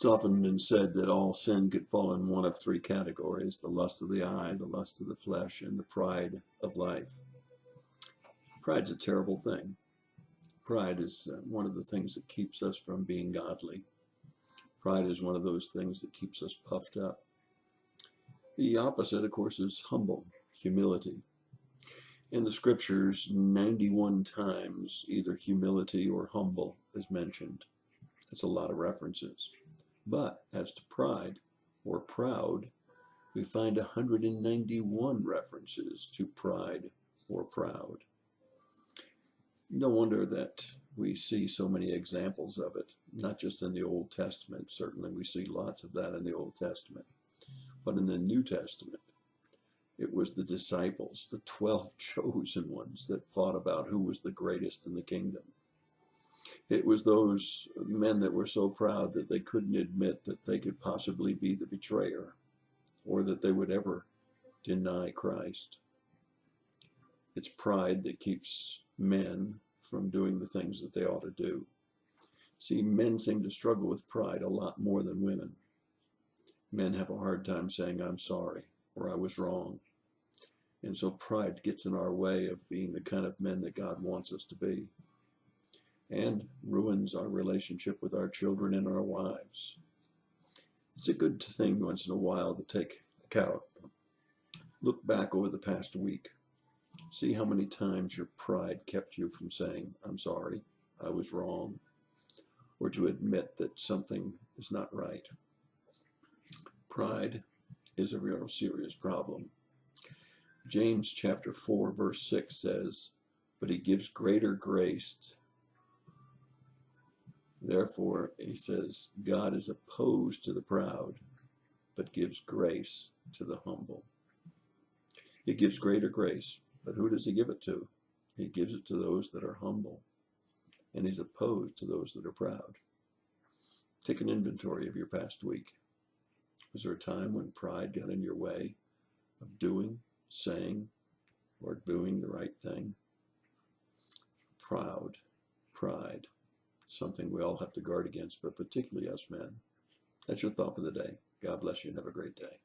It's often been said that all sin could fall in one of three categories: the lust of the eye, the lust of the flesh, and the pride of life. Pride's a terrible thing. Pride is one of the things that keeps us from being godly. Pride is one of those things that keeps us puffed up. The opposite, of course, is humble, humility. In the scriptures, 91 times either humility or humble is mentioned. That's a lot of references. But as to pride or proud, we find 191 references to pride or proud. No wonder that we see so many examples of it, not just in the Old Testament. Certainly we see lots of that in the Old Testament. But in the New Testament, it was the disciples, the 12 chosen ones, that fought about who was the greatest in the kingdom. It was those men that were so proud that they couldn't admit that they could possibly be the betrayer or that they would ever deny Christ. It's pride that keeps men from doing the things that they ought to do. See, men seem to struggle with pride a lot more than women. Men have a hard time saying, "I'm sorry," or "I was wrong." And so pride gets in our way of being the kind of men that God wants us to be, and ruins our relationship with our children and our wives. It's a good thing once in a while to take account. Look back over the past week. See how many times your pride kept you from saying, "I'm sorry, I was wrong," or to admit that something is not right. Pride is a real serious problem. James chapter 4 verse 6 says, "But he gives greater grace." Therefore, he says, God is opposed to the proud, but gives grace to the humble. He gives greater grace, but who does he give it to? He gives it to those that are humble, and he's opposed to those that are proud. Take an inventory of your past week. Was there a time when pride got in your way of doing, saying, or doing the right thing? Pride, something we all have to guard against, but particularly us men. That's your thought for the day. God bless you and have a great day.